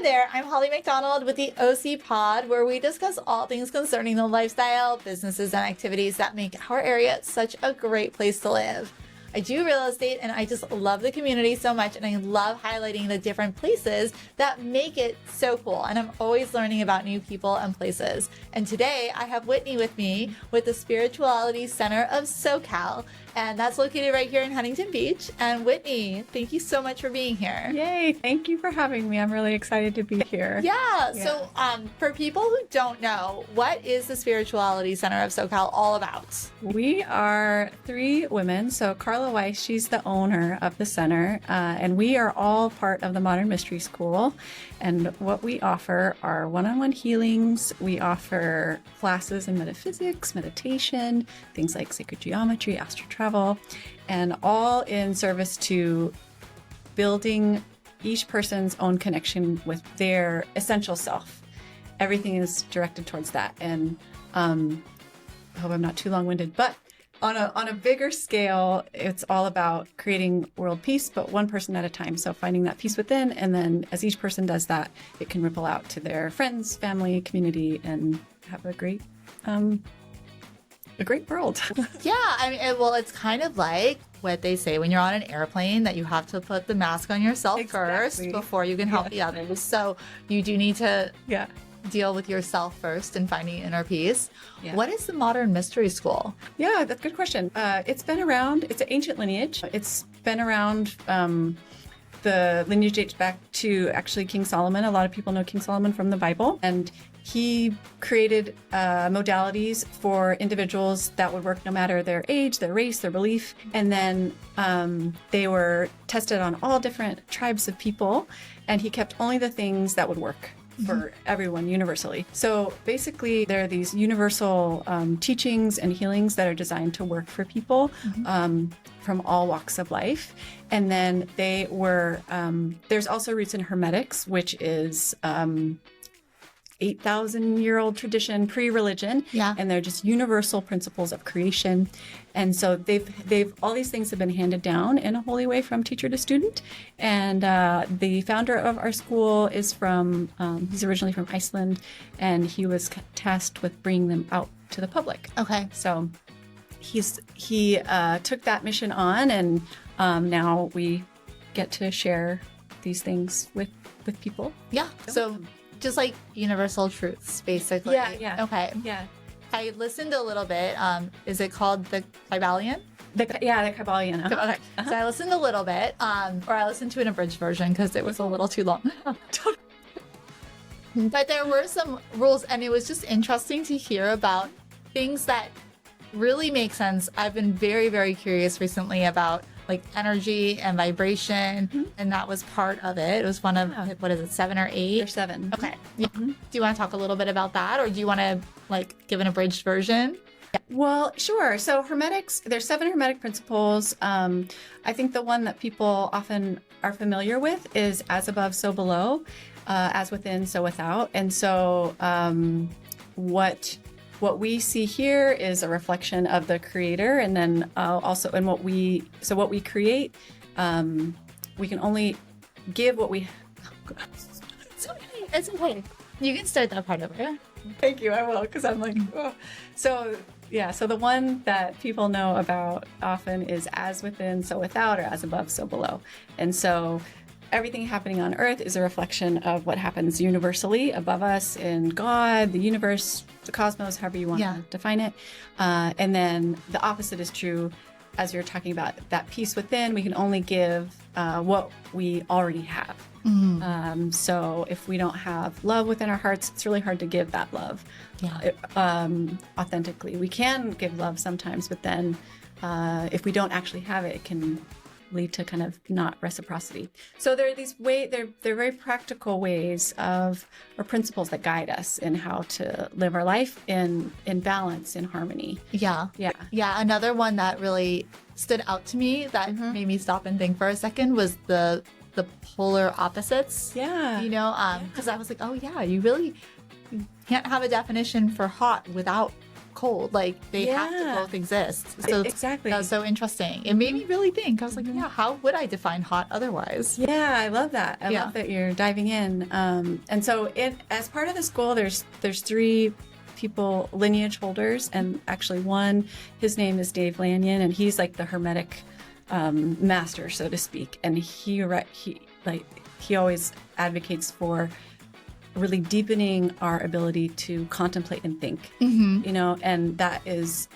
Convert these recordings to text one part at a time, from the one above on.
there, I'm Holly McDonald with the OC Pod, where we discuss all things concerning the lifestyle, businesses, and activities that make our area such a great place to live. I do real estate and I just love the community so much, and I love highlighting the different places that make it so cool. And I'm always learning about new people and places. And today I have Whitney with me with the Spirituality Center of SoCal, and that's located right here in Huntington Beach. And Whitney, thank you so much for being here. Yay, thank you for having me. I'm really excited to be here. Yeah. So for people who don't know, what is the Spirituality Center of SoCal all about? We are 3 women. So Carla Weiss, she's the owner of the center, and we are all part of the Modern Mystery School. And what we offer are one-on-one healings. We offer classes in metaphysics, meditation, things like sacred geometry, astral travel, and all in service to building each person's own connection with their essential self. Everything is directed towards that. And I hope I'm not too long-winded, but on a bigger scale, it's all about creating world peace, but one person at a time. So finding that peace within, and then as each person does that, it can ripple out to their friends, family, community, and have a great world. Yeah, I mean, it's kind of like what they say when you're on an airplane, that you have to put the mask on yourself first before you can help the others. So you do need to deal with yourself first and finding inner peace. Yeah. What is the Modern Mystery School? Yeah, that's a good question. It's been around. It's an ancient lineage. It's been around. The lineage dates back to actually King Solomon. A lot of people know King Solomon from the Bible, and he created modalities for individuals that would work no matter their age, their race, their belief. And then they were tested on all different tribes of people, and he kept only the things that would work for everyone universally. So basically, there are these universal teachings and healings that are designed to work for people from all walks of life. And then they were, there's also roots in Hermetics, which is 8,000-year-old tradition, pre-religion, and they're just universal principles of creation. And so they've all these things have been handed down in a holy way from teacher to student. And the founder of our school is he's originally from Iceland, and he was tasked with bringing them out to the public. Okay. So he took that mission on, and now we get to share these things with people. Yeah. So just like universal truths, basically. Yeah. Okay. Yeah. I listened a little bit. Is it called the Kybalion? The Kybalion. Okay. So I listened a little bit, or I listened to an abridged version because it was a little too long. But there were some rules, and it was just interesting to hear about things that really make sense. I've been very, very curious recently about like energy and vibration, and that was part of it. It was one of, what is it, 7 or 8? There's 7. Okay. Yeah. Do you want to talk a little bit about that, or do you want to like give an abridged version? Yeah. Well, sure. So Hermetics, there's 7 Hermetic principles. I think the one that people often are familiar with is as above, so below, as within, so without. And so what we see here is a reflection of the creator, and then also in what we create, we can only give what we. It's okay. You can start that part over. Thank you. I will, because I'm like, oh. So the one that people know about often is as within, so without, or as above, so below. And so everything happening on Earth is a reflection of what happens universally above us in God, the universe, the cosmos, however you want to define it. And then the opposite is true, as you're talking about that peace within. We can only give what we already have. So if we don't have love within our hearts, it's really hard to give that love authentically. We can give love sometimes, but then if we don't actually have it, it can lead to kind of not reciprocity. So there are these they're very practical ways or principles that guide us in how to live our life in balance, in harmony. Yeah. Another one that really stood out to me that made me stop and think for a second was the polar opposites. Yeah. Because I was like, oh yeah, you really can't have a definition for hot without cold. Like they have to Yeah. both exist. So Exactly. that was so interesting. It made me really think. I was like, yeah, how would I define hot otherwise? Yeah, I love that. I Yeah. love that you're diving in. And so, as part of the school, there's 3 people, lineage holders, and actually one, his name is Dave Lanyon, and he's like the Hermetic master, so to speak. And he always advocates for really deepening our ability to contemplate and think. You know, and that is,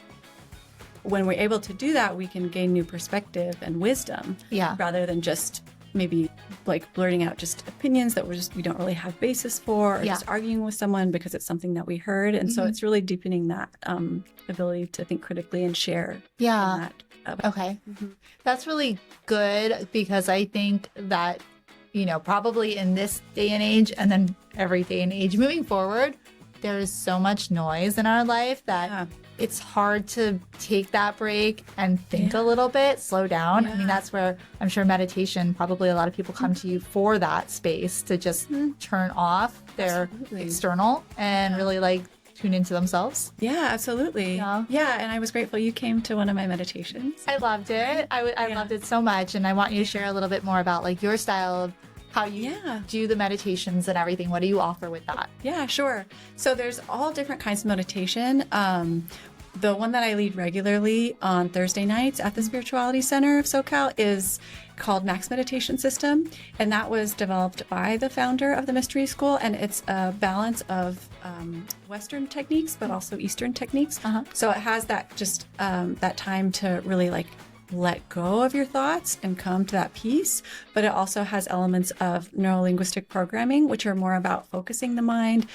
when we're able to do that, we can gain new perspective and wisdom, Yeah. rather than just maybe like blurting out just opinions that we don't really have basis for, or Yeah. just arguing with someone because it's something that we heard. And so it's really deepening that ability to think critically and share. Yeah. in that. Okay. That's really good, because I think that, you know, probably in this day and age, and then every day and age moving forward, there is so much noise in our life that Yeah. it's hard to take that break and think a little bit, slow down. I mean, Yeah. that's where I'm sure meditation, probably a lot of people come to you for that space to just turn off their Absolutely. external and really like tune into themselves. Yeah, absolutely. Yeah. And I was grateful you came to one of my meditations. I loved it. I loved it so much. And I want you to share a little bit more about like your style of how you Yeah. do the meditations and everything. What do you offer with that? Yeah, sure. So there's all different kinds of meditation. The one that I lead regularly on Thursday nights at the Spirituality Center of SoCal is called Max Meditation System. And that was developed by the founder of the Mystery School. And it's a balance of Western techniques, but also Eastern techniques. So it has that just that time to really like let go of your thoughts and come to that peace. But it also has elements of neuro-linguistic programming, which are more about focusing the mind,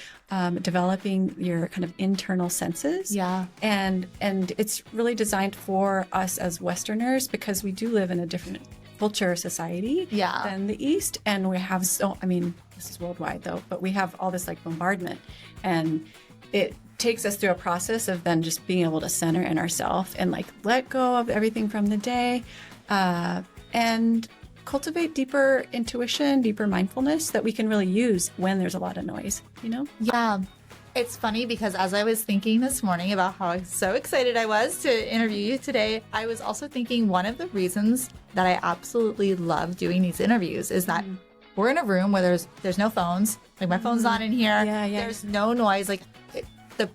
developing your kind of internal senses. Yeah. And it's really designed for us as Westerners, because we do live in a different culture, society Yeah. than the East. And we have this is worldwide though, but we have all this like bombardment, and it takes us through a process of then just being able to center in ourselves and like let go of everything from the day, and cultivate deeper intuition, deeper mindfulness that we can really use when there's a lot of noise, you know? Yeah. It's funny because as I was thinking this morning about how so excited I was to interview you today, I was also thinking one of the reasons that I absolutely love doing these interviews is that we're in a room where there's no phones. Like my phone's not in here. Yeah. There's no noise. Like the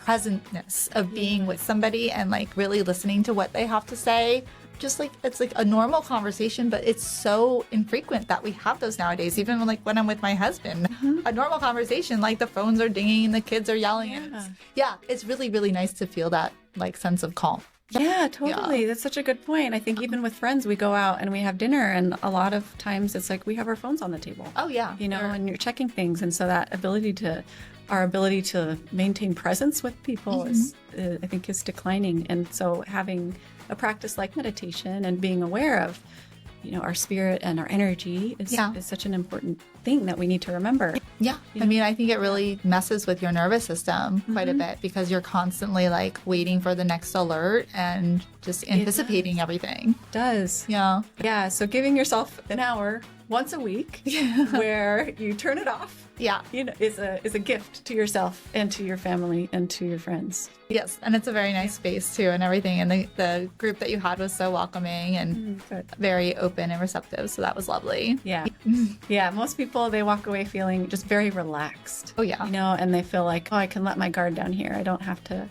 presentness of being with somebody and like really listening to what they have to say. Just like it's like a normal conversation, but it's so infrequent that we have those nowadays. Even when I'm with my husband, a normal conversation, like the phones are dinging and the kids are yelling. And it's really, really nice to feel that like sense of calm. Yeah, totally. Yeah. That's such a good point. I think even with friends, we go out and we have dinner, and a lot of times it's like we have our phones on the table. Oh yeah. You know, and you're checking things. And so that our ability to maintain presence with people is, I think, is declining. And so having a practice like meditation and being aware of, you know, our spirit and our energy is such an important thing that we need to remember. Yeah. I mean, I think it really messes with your nervous system quite a bit because you're constantly like waiting for the next alert and just anticipating everything. It does. Yeah. Yeah. So giving yourself an hour once a week where you turn it off, Yeah. you know, is a gift to yourself and to your family and to your friends. Yes. And it's a very nice space too and everything. And the group that you had was so welcoming and Good. very open and receptive. So that was lovely. Yeah. Yeah. Most people, they walk away feeling just very relaxed. Oh, yeah. You know, and they feel like, oh, I can let my guard down here. I don't have to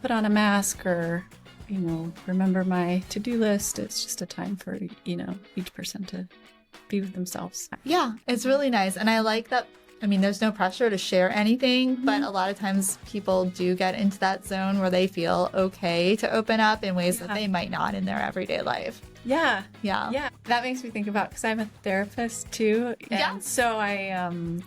put on a mask or, you know, remember my to-do list. It's just a time for, you know, each person to be with themselves. Yeah. It's really nice. And I like that. I mean, there's no pressure to share anything, but a lot of times people do get into that zone where they feel okay to open up in ways that they might not in their everyday life. Yeah. Yeah. Yeah. That makes me think about, because I'm a therapist too. And Yeah. so I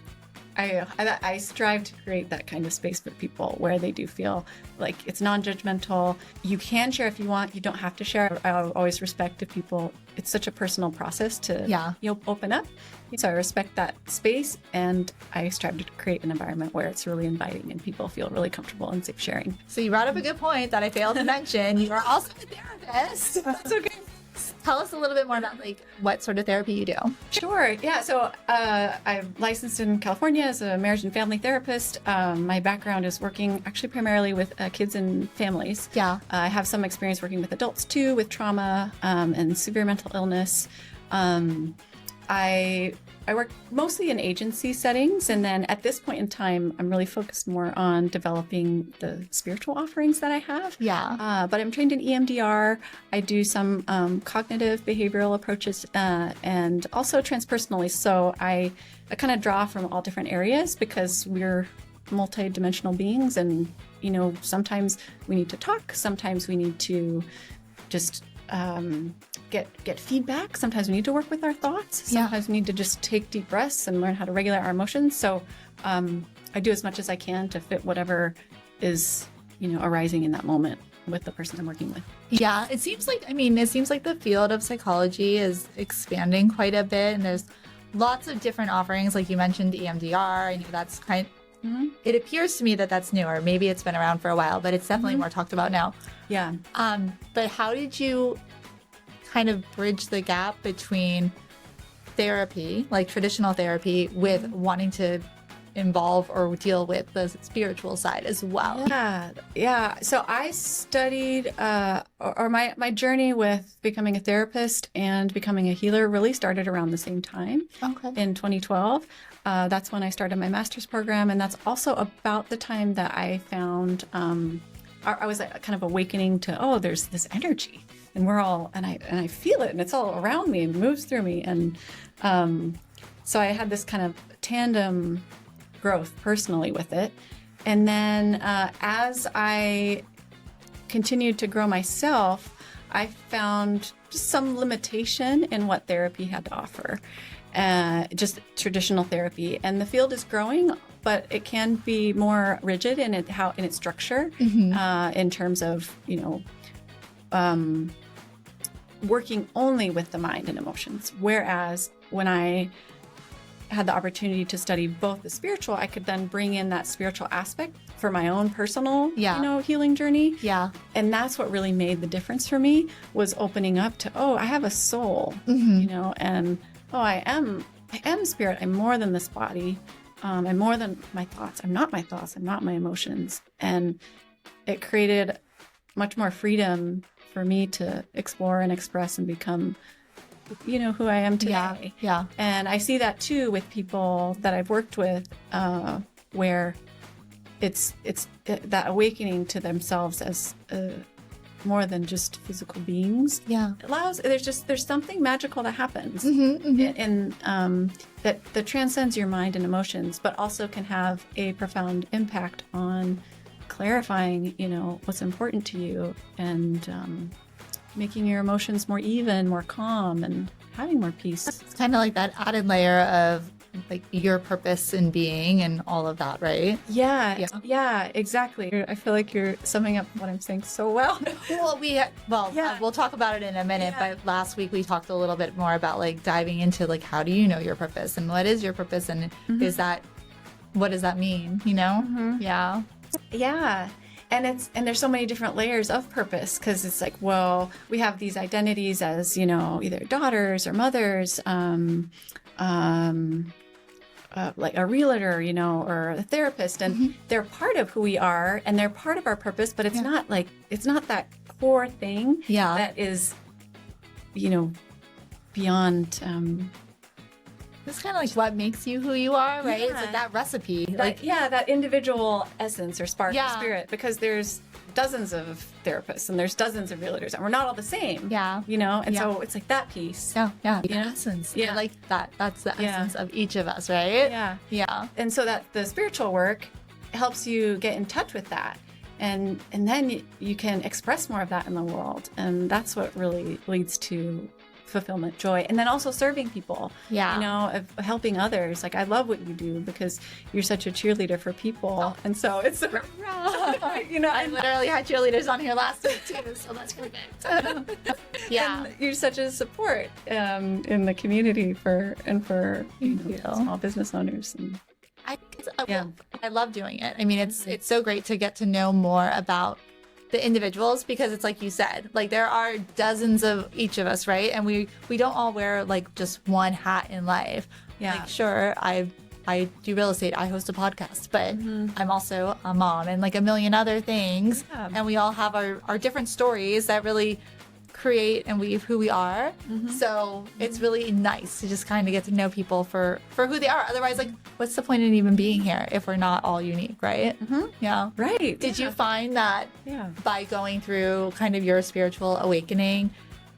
strive to create that kind of space for people where they do feel like it's non-judgmental. You can share if you want. You don't have to share. I always respect if people, it's such a personal process to you know, open up. So I respect that space, and I strive to create an environment where it's really inviting and people feel really comfortable and safe sharing. So you brought up a good point that I failed to mention. You are also a therapist. That's okay. tell us a little bit more about like what sort of therapy you do. Sure. Yeah. So I'm licensed in California as a marriage and family therapist. My background is working actually primarily with kids and families. Yeah. I have some experience working with adults too, with trauma and severe mental illness. I work mostly in agency settings, and then at this point in time, I'm really focused more on developing the spiritual offerings that I have. Yeah. But I'm trained in EMDR. I do some cognitive behavioral approaches and also transpersonally. So I kind of draw from all different areas because we're multi-dimensional beings, and sometimes we need to talk, sometimes we need to just get feedback. Sometimes we need to work with our thoughts. Sometimes we need to just take deep breaths and learn how to regulate our emotions. So I do as much as I can to fit whatever is arising in that moment with the person I'm working with. Yeah, it seems like the field of psychology is expanding quite a bit, and there's lots of different offerings. Like you mentioned EMDR. I know that's it appears to me that that's newer. Maybe it's been around for a while, but it's definitely more talked about now. Yeah. But how did you kind of bridge the gap between therapy, like traditional therapy, with wanting to involve or deal with the spiritual side as well? Yeah. So I studied, or my journey with becoming a therapist and becoming a healer really started around the same time. Okay. In 2012. That's when I started my master's program, and that's also about the time that I found I was kind of awakening to, there's this energy, and we're all, and I feel it, and it's all around me and moves through me, and so I had this kind of tandem growth personally with it, and then as I continued to grow myself, I found just some limitation in what therapy had to offer. Just traditional therapy, and the field is growing, but it can be more rigid in its structure, in terms of working only with the mind and emotions. Whereas when I had the opportunity to study both the spiritual, I could then bring in that spiritual aspect for my own personal, healing journey. Yeah. And that's what really made the difference for me, was opening up to, I have a soul, and I am spirit. I'm more than this body. I'm more than my thoughts. I'm not my thoughts. I'm not my emotions. And it created much more freedom for me to explore and express and become, who I am today. Yeah. And I see that too with people that I've worked with, where it's that awakening to themselves as more than just physical beings. Yeah. There's something magical that happens in that transcends your mind and emotions, but also can have a profound impact on clarifying, what's important to you, and making your emotions more even, more calm, and having more peace. It's kind of like that added layer of like your purpose in being and all of that, right? Yeah, exactly. I feel like you're summing up what I'm saying so well. We'll talk about it in a minute, but last week we talked a little bit more about like diving into like, how do you know your purpose, and what is your purpose, and what does that mean, Yeah. And there's so many different layers of purpose, because it's like, well, we have these identities as, either daughters or mothers, like a realtor, or a therapist, and they're part of who we are, and they're part of our purpose, but it's not that core thing that is, beyond. It's kind of like what makes you who you are, right? It's like that recipe. That individual essence or spark of spirit, because there's dozens of therapists and there's dozens of realtors, and we're not all the same. Yeah. So it's like that piece. Yeah. The essence. Yeah. Like that. That's the essence of each of us, right? Yeah. Yeah. And so that the spiritual work helps you get in touch with that. And then you can express more of that in the world. And that's what really leads to fulfillment, joy, and then also serving people, of helping others. Like, I love what you do because you're such a cheerleader for people. And so it's, I literally had cheerleaders on here last week too, so that's perfect. And you're such a support in the community for small business owners. And I love doing it. I mean, it's so great to get to know more about the individuals, because it's like you said, like there are dozens of each of us, right? And we don't all wear like just one hat in life. Yeah. Like sure, I do real estate, I host a podcast, but I'm also a mom and like a million other things. Yeah. And we all have our different stories that really create and weave who we are. So it's really nice to just kind of get to know people for who they are. Otherwise, like, what's the point in even being here if we're not all unique, right? Yeah. Right. Did you find that Yeah. by going through kind of your spiritual awakening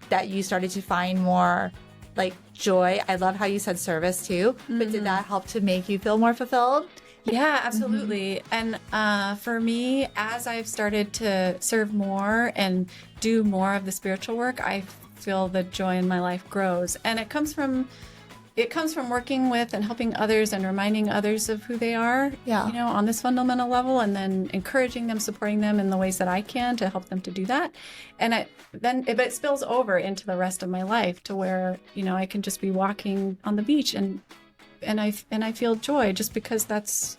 that you started to find more like joy? I love how you said service too, but did that help to make you feel more fulfilled? Yeah, absolutely. And for me, as I've started to serve more and do more of the spiritual work, I feel the joy in my life grows. And it comes from working with and helping others and reminding others of who they are, on this fundamental level, and then encouraging them, supporting them in the ways that I can to help them to do that. And it spills over into the rest of my life to where, I can just be walking on the beach and I feel joy just because that's,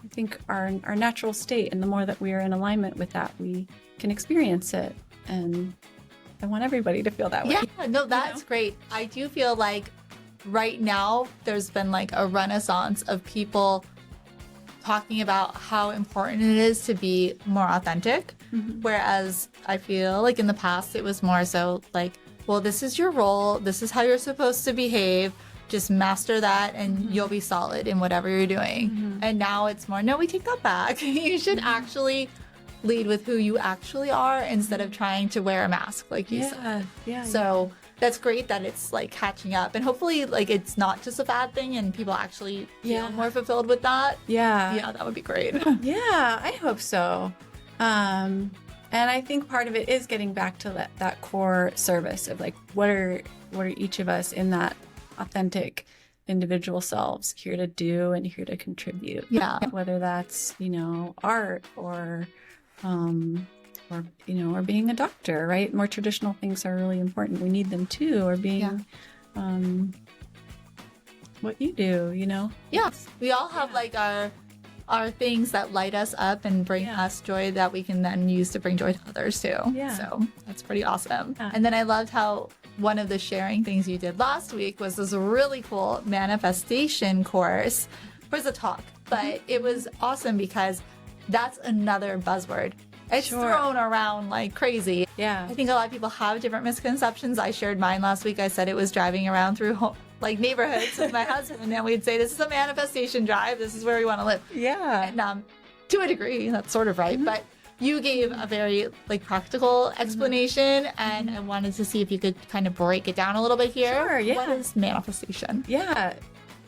I think, our natural state. And the more that we are in alignment with that, we can experience it. And I want everybody to feel that way. Yeah, no, that's great. I do feel like right now there's been like a renaissance of people talking about how important it is to be more authentic. Whereas I feel like in the past it was more so like, well, this is your role. This is how you're supposed to behave. Just master that and you'll be solid in whatever you're doing. And now it's more, no, we take that back. You should actually lead with who you actually are instead of trying to wear a mask, like you said. Yeah. So that's great that it's like catching up, and hopefully like it's not just a bad thing and people actually feel more fulfilled with that. Yeah, that would be great. Yeah, I hope so. And I think part of it is getting back to that core service of like, what are each of us in that authentic individual selves here to do and here to contribute. Yeah. Whether that's, art or being a doctor, right? More traditional things are really important. We need them too, or being what you do, Yeah. We all have like our things that light us up and bring us joy that we can then use to bring joy to others too. Yeah. So that's pretty awesome. Yeah. And then I loved how one of the sharing things you did last week was this really cool manifestation course. It was a talk, but it was awesome because that's another buzzword. It's thrown around like crazy. Yeah. I think a lot of people have different misconceptions. I shared mine last week. I said it was driving around through like neighborhoods with my husband, and we'd say, this is a manifestation drive. This is where we want to live. Yeah. And to a degree, that's sort of right. But you gave a very like practical explanation, and I wanted to see if you could kind of break it down a little bit here. Sure, yeah. What is manifestation? Yeah.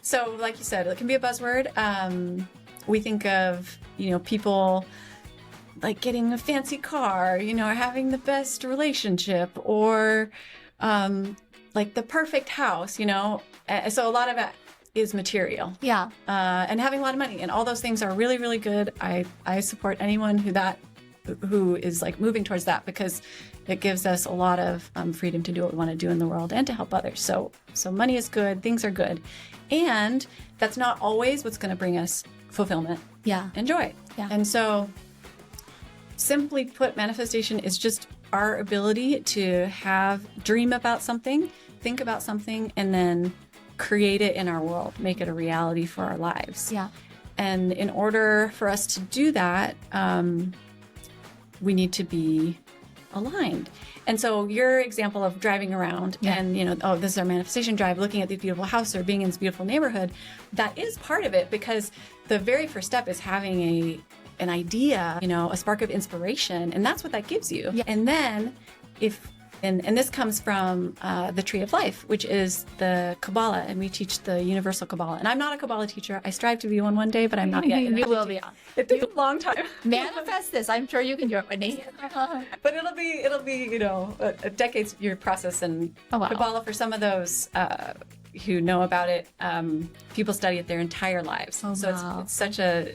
So like you said, it can be a buzzword. We think of, people like getting a fancy car, or having the best relationship, or like the perfect house, So a lot of it is material. Yeah. And having a lot of money, and all those things are really, really good. I support anyone who is like moving towards that, because it gives us a lot of freedom to do what we want to do in the world and to help others. So money is good, things are good. And that's not always what's going to bring us fulfillment and joy. Yeah. And so simply put, manifestation is just our ability to dream about something, think about something, and then create it in our world, make it a reality for our lives. Yeah. And in order for us to do that, we need to be aligned. And so your example of driving around and, this is our manifestation drive, looking at the beautiful house or being in this beautiful neighborhood, that is part of it, because the very first step is having an idea, a spark of inspiration, and that's what that gives you. Yeah. And then and this comes from the Tree of Life, which is the Kabbalah, and we teach the universal Kabbalah. And I'm not a Kabbalah teacher. I strive to be one day, but I'm not yet. You will be. It took a long time. Manifest this. I'm sure you can do it, Whitney. But it'll be a decades year process. And Kabbalah, for some of those who know about it, people study it their entire lives. It's such a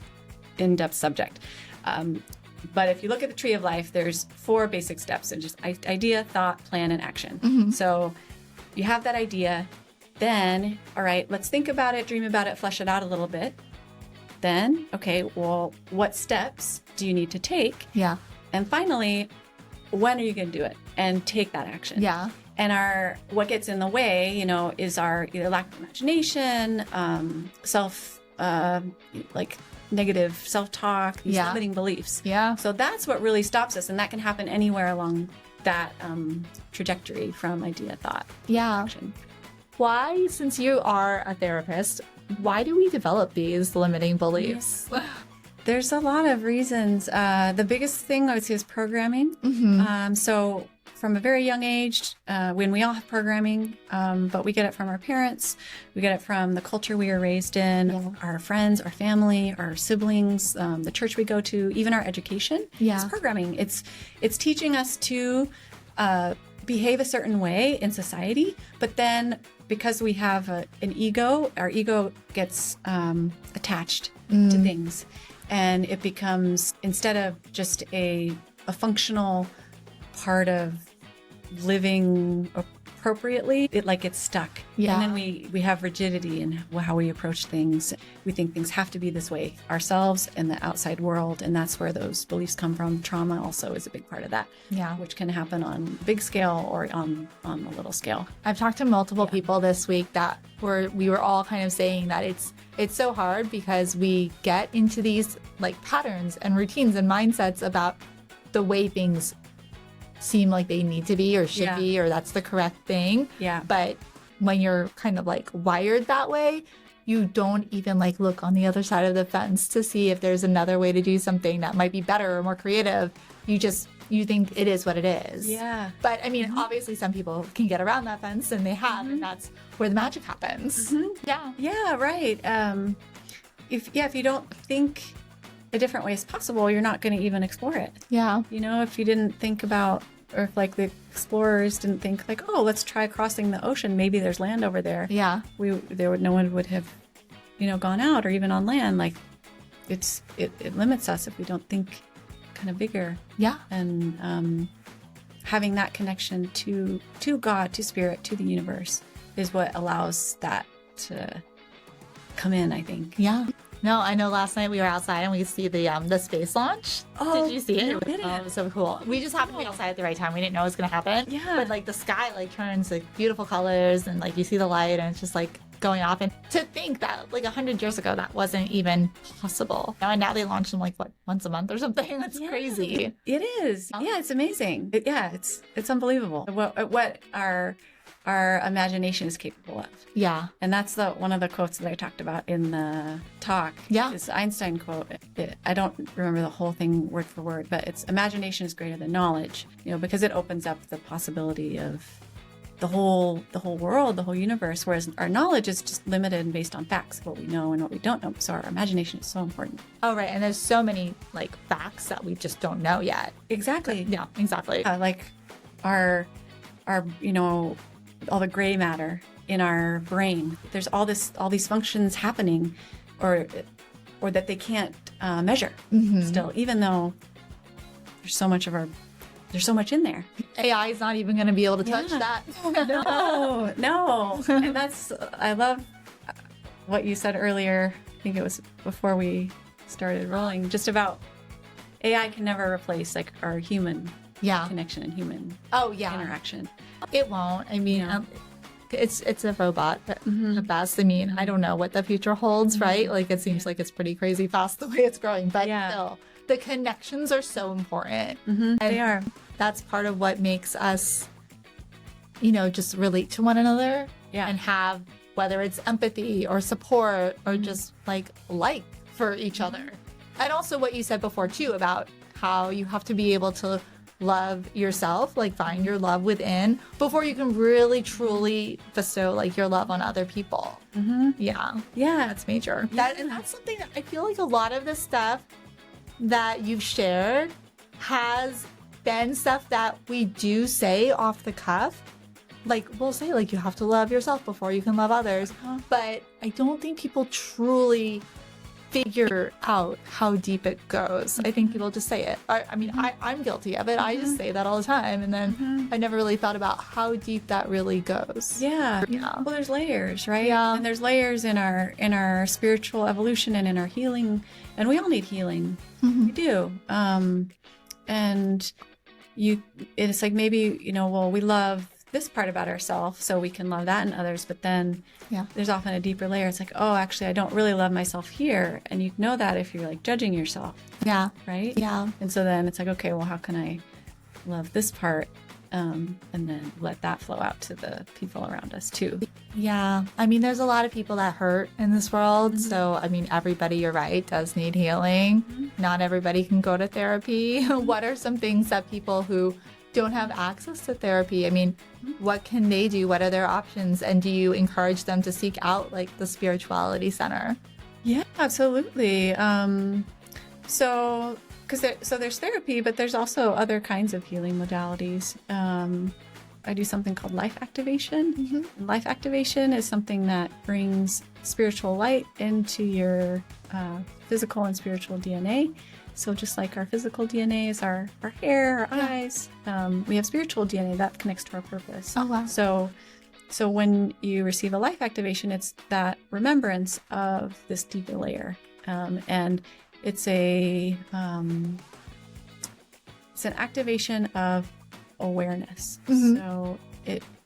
in-depth subject. But if you look at the Tree of Life, there's 4 basic steps, and just idea, thought, plan, and action. So you have that idea, then, all right, let's think about it, dream about it, flesh it out a little bit. Then, okay, well, what steps do you need to take? Yeah. And finally, when are you going to do it? And take that action. Yeah. And what gets in the way, is our either lack of imagination, negative self-talk, these limiting beliefs. Yeah. So that's what really stops us. And that can happen anywhere along that trajectory from idea, thought, action. Why, since you are a therapist, why do we develop these limiting beliefs? Yes. There's a lot of reasons. The biggest thing I would say is programming. So from a very young age, when we all have programming, but we get it from our parents, we get it from the culture we were raised in, our friends, our family, our siblings, the church we go to, even our education. It's programming. It's teaching us to behave a certain way in society, but then because we have an ego, our ego gets attached to things, and it becomes, instead of just a functional part of living appropriately, it gets stuck. And then we have rigidity in how we approach things. We think things have to be this way, ourselves and the outside world, and that's where those beliefs come from. Trauma also is a big part of that, which can happen on a big scale or on a little scale. I've talked to multiple people this week that we were all kind of saying that it's so hard because we get into these patterns and routines and mindsets about the way things seem like they need to be or should be, or that's the correct thing. But when you're kind of wired that way, you don't even look on the other side of the fence to see if there's another way to do something that might be better or more creative. You think it is what it is. But I mean, obviously some people can get around that fence, and they have, and that's where the magic happens. Right. If you don't think a different way is possible, you're not going to even explore it. If you didn't think about, or if the explorers didn't think oh, let's try crossing the ocean, maybe there's land over there. No one would have gone out or even on land. It limits us if we don't think kind of bigger. And having that connection to God, to spirit, to the universe is what allows that to come in, I think. No, I know last night we were outside and we could see the space launch. Did you see it? It was so cool. We just happened to be outside at the right time. We didn't know it was going to happen. But the sky turns beautiful colors, and you see the light, and it's just going off. And to think that 100 years ago that wasn't even possible. And now they launch them once a month or something. That's crazy. It is. It's amazing. It's unbelievable what our imagination is capable of. And that's one of the quotes that I talked about in the talk. This Einstein quote. I don't remember the whole thing word for word, but it's imagination is greater than knowledge, because it opens up the possibility of the whole world, the whole universe, whereas our knowledge is just limited and based on facts, what we know and what we don't know. So our imagination is so important. Oh, right. And there's so many facts that we just don't know yet. Exactly. Exactly. Our all the gray matter in our brain. There's all these functions happening, or that they can't measure still, even though there's so much in there. AI is not even going to be able to touch that. No. And I love what you said earlier. I think it was before we started rolling, just about AI can never replace our human connection and human interaction. It won't. I mean, it's a robot at best. I mean, I don't know what the future holds, right? It seems like it's pretty crazy fast the way it's growing, but still, the connections are so important. And they are. That's part of what makes us, just relate to one another and have, whether it's empathy or support or just for each other. And also what you said before too about how you have to be able to love yourself, find your love within before you can really truly bestow your love on other people. That's major. And that's something that I feel a lot of the stuff that you've shared has been stuff that we do say off the cuff. We'll say you have to love yourself before you can love others, but I don't think people truly figure out how deep it goes. I think people just say it. I'm guilty of it. I just say that all the time, and then I never really thought about how deep that really goes. Well, there's layers, right? And there's layers in our spiritual evolution and in our healing, and we all need healing. We do. and it's like maybe, well, we love this part about ourselves, so we can love that in others, but then there's often a deeper layer. It's like, oh, actually, I don't really love myself here. And you know that if you're like judging yourself. Yeah. Right? Yeah. And so then it's like, okay, well, how can I love this part? And then let that flow out to the people around us too. Yeah. I mean, there's a lot of people that hurt in this world. Mm-hmm. So, I mean, everybody, you're right, does need healing. Mm-hmm. Not everybody can go to therapy. What are some things that people who don't have access to therapy, I mean, what can they do? What are their options? And do you encourage them to seek out like the Spirituality Center? Yeah, absolutely. So there's therapy, but there's also other kinds of healing modalities. I do something called life activation. Mm-hmm. Life activation is something that brings spiritual light into your physical and spiritual DNA. So just like our physical DNA is our hair, our eyes, we have spiritual DNA that connects to our purpose. Oh, wow. So when you receive a life activation, it's that remembrance of this deeper layer. And it's an activation of awareness. Mm-hmm. So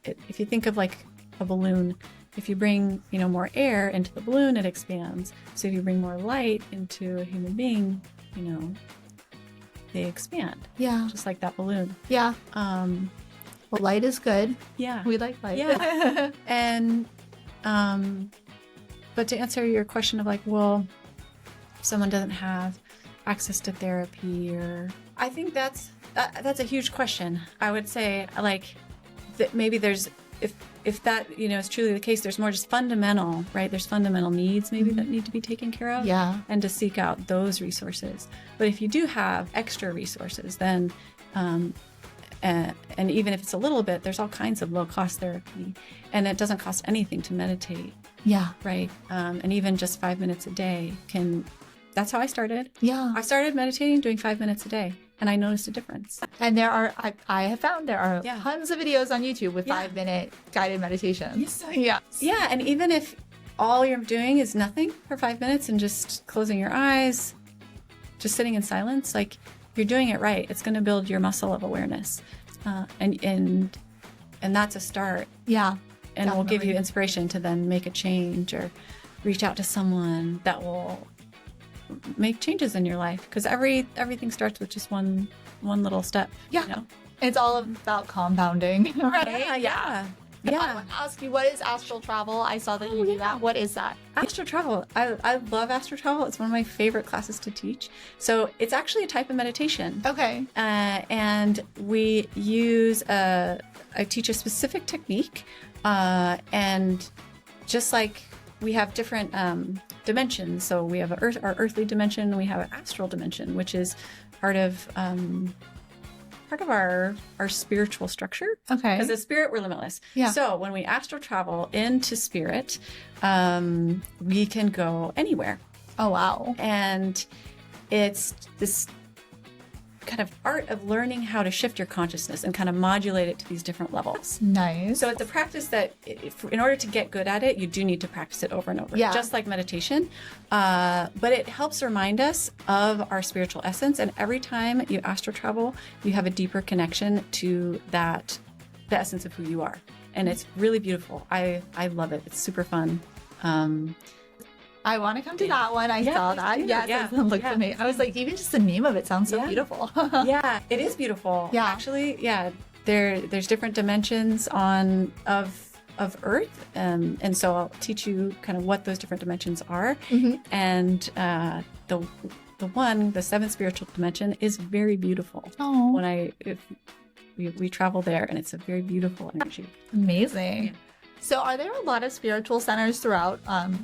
if you think of like a balloon, if you bring more air into the balloon, it expands. So if you bring more light into a human being, they expand. Yeah. Just like that balloon. Yeah. Well, light is good. Yeah. We like light. Yeah. And but to answer your question of like, well, if someone doesn't have access to therapy, or I think that's a huge question. I would say like that maybe there's if that is truly the case, there's more just fundamental, right? There's fundamental needs maybe that need to be taken care of. Yeah. And to seek out those resources. But if you do have extra resources, then and even if it's a little bit, there's all kinds of low-cost therapy, and it doesn't cost anything to meditate. Yeah. Right. And even just 5 minutes a day that's how I started. Yeah. I started meditating, doing 5 minutes a day, and I noticed a difference. And I have found there are tons of videos on YouTube with 5-minute guided meditations. Yeah. Yeah. And even if all you're doing is nothing for 5 minutes and just closing your eyes, just sitting in silence, like you're doing it right. It's going to build your muscle of awareness. And that's a start. Yeah. And it will give you inspiration to then make a change or reach out to someone that will make changes in your life, because everything starts with just one little step. Yeah. It's all about compounding, right? Yeah. I want to ask you, what is astral travel? I saw that you do that. What is that? Astral travel. I love astral travel. It's one of my favorite classes to teach. So it's actually a type of meditation. Okay. And we I teach a specific technique, and just like we have different dimensions. So we have our earthly dimension, we have an astral dimension, which is part of our spiritual structure. Okay. Because as spirit, we're limitless. Yeah. So when we astral travel into spirit, we can go anywhere. Oh, wow. And it's this kind of art of learning how to shift your consciousness and kind of modulate it to these different levels. Nice. So it's a practice that in order to get good at it, you do need to practice it over and over, just like meditation. But it helps remind us of our spiritual essence. And every time you astral travel, you have a deeper connection to the essence of who you are. And it's really beautiful. I love it. It's super fun. I want to come to that one. I saw that. Yes, it looked amazing. I was like, even just the name of it sounds so beautiful. Yeah, it is beautiful. Yeah. Actually, there's different dimensions of Earth, and so I'll teach you kind of what those different dimensions are. Mm-hmm. And the seventh spiritual dimension is very beautiful. Oh. When we travel there, and it's a very beautiful energy. Amazing. Yeah. So are there a lot of spiritual centers throughout,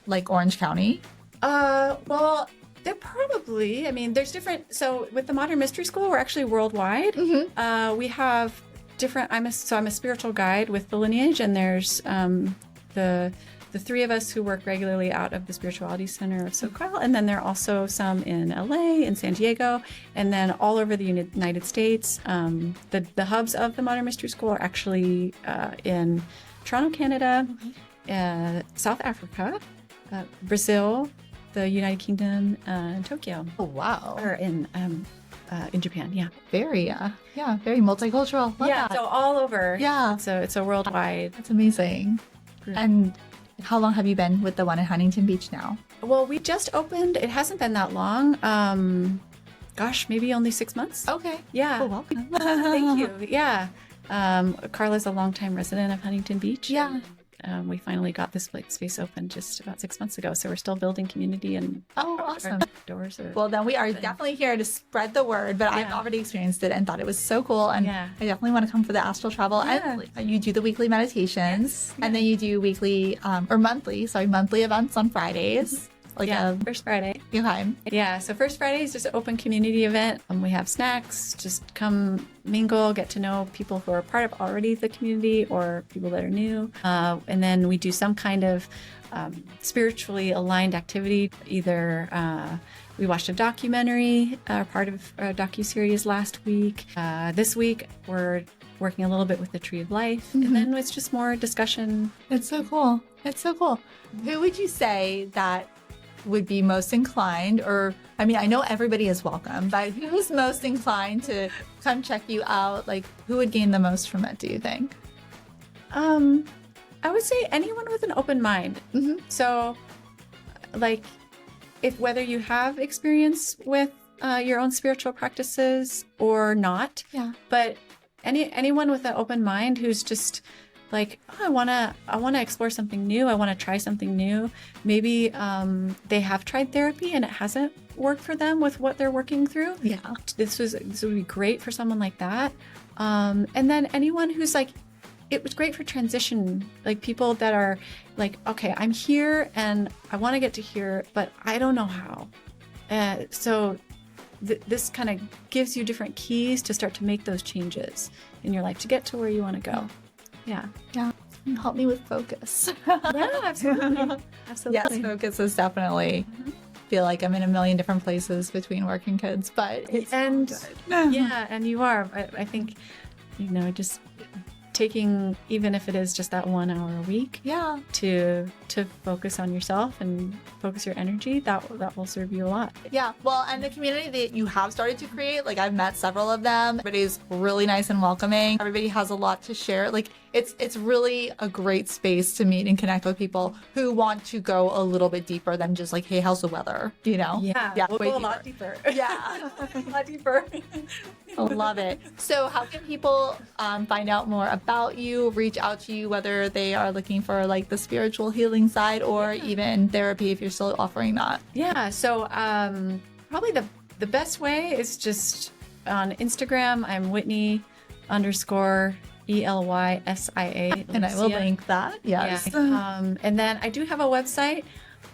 like Orange County? Well, there probably, there's different, so with the Modern Mystery School, we're actually worldwide. Mm-hmm. We have different, I'm a spiritual guide with the lineage, and there's the three of us who work regularly out of the Spirituality Center of SoCal, and then there are also some in LA, in San Diego, and then all over the United States. The hubs of the Modern Mystery School are actually in Toronto, Canada, South Africa, Brazil, the United Kingdom, and Tokyo. Oh, wow. Or in in Japan. Yeah. Very, very multicultural. Love Yeah. that. So all over. Yeah. So it's a worldwide. That's amazing. Group. And how long have you been with the one in Huntington Beach now? Well, we just opened. It hasn't been that long. Gosh, maybe only 6 months. Okay. Yeah. Oh, welcome. Thank you. Yeah. Carla's a longtime resident of Huntington Beach. Yeah. We finally got this space open just about 6 months ago. So we're still building community and Oh, awesome. doors are. Well, then we are definitely here to spread the word, but I've already experienced it and thought it was so cool. And I definitely want to come for the astral travel. Yeah. And you do the weekly meditations, and then you do weekly or monthly events on Fridays. First Friday. Okay. Yeah, so First Friday is just an open community event. We have snacks, just come mingle, get to know people who are part of already the community or people that are new. And then we do some kind of spiritually aligned activity. Either we watched a documentary, part of a docuseries last week. This week, we're working a little bit with the Tree of Life. And then it's just more discussion. It's so cool. It's so cool. Who would you say that would be most inclined, or I mean, I know everybody is welcome, but who's most inclined to come check you out? Like, who would gain the most from it, do you think? I would say anyone with an open mind. So, like, if whether you have experience with your own spiritual practices or not, but anyone with an open mind who's just like, oh, I want to explore something new. I want to try something new. Maybe they have tried therapy and it hasn't worked for them with what they're working through. Yeah. This would be great for someone like that. And then anyone who's like, it was great for transition, like people that are like, okay, I'm here and I want to get to here, but I don't know how. So this kind of gives you different keys to start to make those changes in your life to get to where you want to go. Yeah. Help me with focus. Yeah, absolutely. Yes, focus is definitely. Feel like I'm in a million different places between work and kids, but it's yeah, and you are. I think, just taking, even if it is just that 1 hour a week, to focus on yourself and focus your energy, that will serve you a lot. Yeah, well, and the community that you have started to create, like I've met several of them. Everybody's really nice and welcoming. Everybody has a lot to share. Like it's really a great space to meet and connect with people who want to go a little bit deeper than just like, hey, how's the weather? Yeah, we'll go a lot deeper. Yeah, a lot deeper. I love it. So how can people find out more about you, reach out to you, whether they are looking for like the spiritual healing side or even therapy if you're still offering that? Yeah, so probably the best way is just on Instagram. I'm Whitney_ELYSIA. And I will link that. Yes. Yeah. And then I do have a website.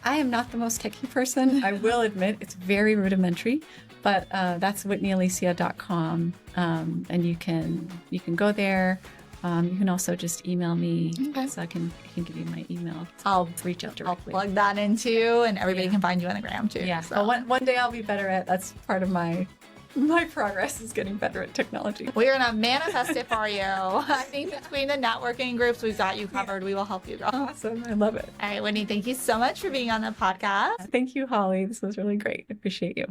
I am not the most techie person. I will admit it's very rudimentary, but that's whitneyalicia.com. And you can go there. You can also just email me, so I can give you my email. I'll reach out directly. I'll plug that in too, and everybody can find you on the gram too. Yeah. So one day I'll be better at. That's part of my progress is getting better at technology. We're gonna manifest it for you. I think between the networking groups, we've got you covered. We will help you, girl. Awesome. I love it. All right, Whitney, thank you so much for being on the podcast. Thank you, Holly. This was really great. I appreciate you.